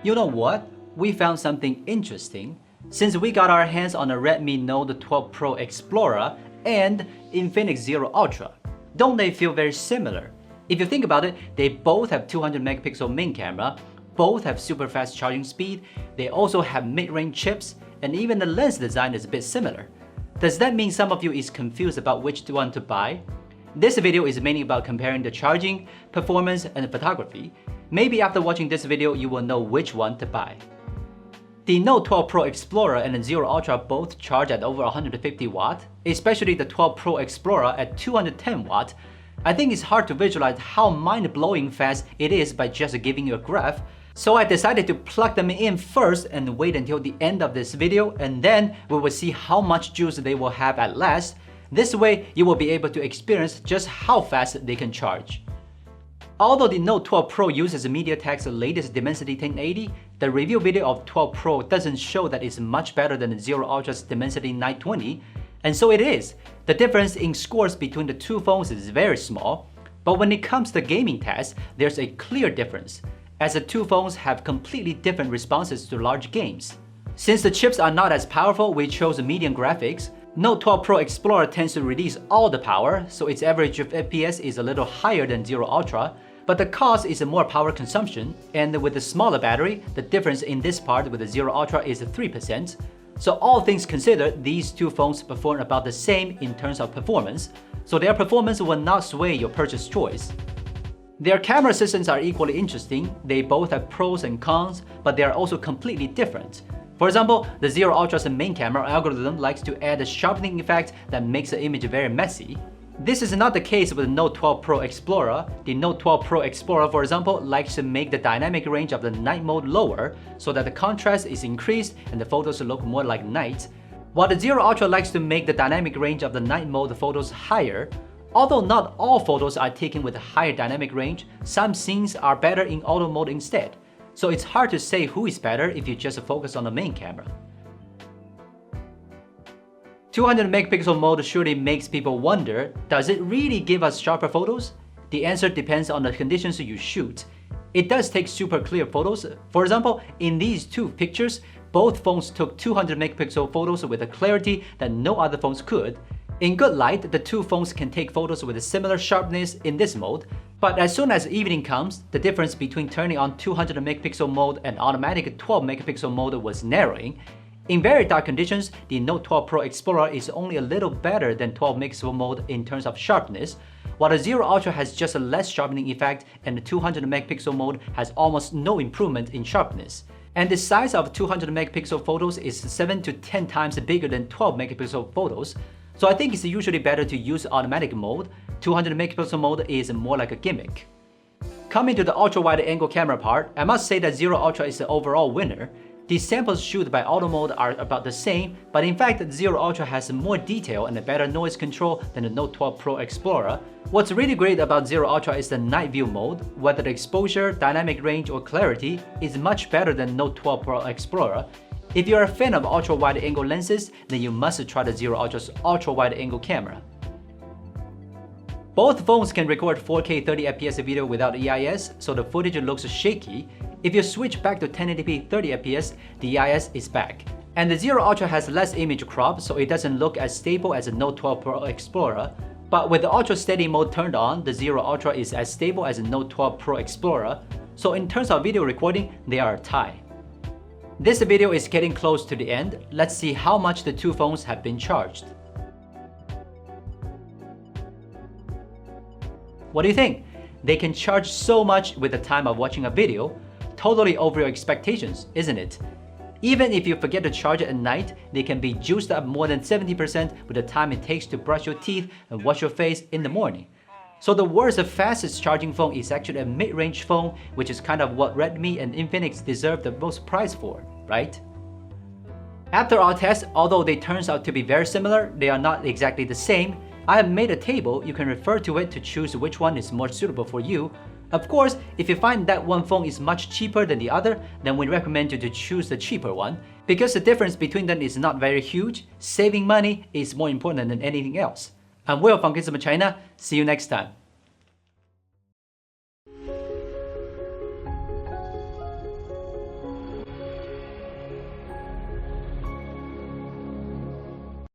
You know what? We found something interesting. Since we got our hands on a Redmi Note 12 Pro Explorer and Infinix Zero Ultra, don't they feel very similar? If you think about it, they both have 200 megapixel main camera, both have super fast charging speed, they also have mid-range chips, and even the lens design is a bit similar. Does that mean some of you is confused about which one to buy? This video is mainly about comparing the charging, performance, and photography. Maybe after watching this video, you will know which one to buy. The Note 12 Pro Explorer and the Zero Ultra both charge at over 150 watt, especially the 12 Pro Explorer at 210 watt. I think it's hard to visualize how mind-blowing fast it is by just giving you a graph. So I decided to plug them in first and wait until the end of this video, and then we will see how much juice they will have at last. This way, you will be able to experience just how fast they can charge. Although the Note 12 Pro uses MediaTek's latest Dimensity 1080, the review video of 12 Pro doesn't show that it's much better than the Zero Ultra's Dimensity 920, and so it is. The difference in scores between the two phones is very small, but when it comes to gaming tests, there's a clear difference, as the two phones have completely different responses to large games. Since the chips are not as powerful, we chose medium graphics. Note 12 Pro Explorer tends to release all the power, so its average of FPS is a little higher than Zero Ultra, but the cost is a more power consumption, and with the smaller battery, the difference in this part with the Zero Ultra is 3%. So all things considered, these two phones perform about the same in terms of performance, so their performance will not sway your purchase choice. Their camera systems are equally interesting. They both have pros and cons, but they are also completely different. For example, the Zero Ultra's main camera algorithm likes to add a sharpening effect that makes the image very messy. This is not the case with the Note 12 Pro Explorer. The Note 12 Pro Explorer, for example, likes to make the dynamic range of the night mode lower so that the contrast is increased and the photos look more like night, while the Zero Ultra likes to make the dynamic range of the night mode photos higher. Although not all photos are taken with a higher dynamic range, some scenes are better in auto mode instead. So it's hard to say who is better if you just focus on the main camera. 200 megapixel mode surely makes people wonder, does it really give us sharper photos? The answer depends on the conditions you shoot. It does take super clear photos. For example, in these two pictures, both phones took 200 megapixel photos with a clarity that no other phones could. In good light, the two phones can take photos with a similar sharpness in this mode, but as soon as evening comes, the difference between turning on 200 megapixel mode and automatic 12 megapixel mode was narrowing. In very dark conditions, the Note 12 Pro Explorer is only a little better than 12 megapixel mode in terms of sharpness, while the Zero Ultra has just a less sharpening effect and the 200 megapixel mode has almost no improvement in sharpness. And the size of 200 megapixel photos is 7 to 10 times bigger than 12 megapixel photos, so I think it's usually better to use automatic mode. 200 megapixel mode is more like a gimmick. Coming to the ultra-wide angle camera part, I must say that Zero Ultra is the overall winner. The samples shoot by auto mode are about the same, but in fact, Zero Ultra has more detail and a better noise control than the Note 12 Pro Explorer. What's really great about Zero Ultra is the night view mode. Whether the exposure, dynamic range, or clarity is much better than Note 12 Pro Explorer. If you're a fan of ultra-wide angle lenses, then you must try the Zero Ultra's ultra-wide angle camera. Both phones can record 4K 30fps video without EIS, so the footage looks shaky. If you switch back to 1080p 30fps, the EIS is back. And the Zero Ultra has less image crop, so it doesn't look as stable as the Note 12 Pro Explorer. But with the Ultra Steady mode turned on, the Zero Ultra is as stable as the Note 12 Pro Explorer. So in terms of video recording, they are a tie. This video is getting close to the end. Let's see how much the two phones have been charged. What do you think? They can charge so much with the time of watching a video. Totally over your expectations, isn't it? Even if you forget to charge it at night, they can be juiced up more than 70% with the time it takes to brush your teeth and wash your face in the morning. So the world's fastest charging phone is actually a mid-range phone, which is kind of what Redmi and Infinix deserve the most prize for, right? After our test, although they turns out to be very similar, they are not exactly the same. I have made a table. You can refer to it to choose which one is more suitable for you. Of course, if you find that one phone is much cheaper than the other, then we recommend you to choose the cheaper one. Because the difference between them is not very huge, saving money is more important than anything else. I'm Will from Gizmo China. See you next time.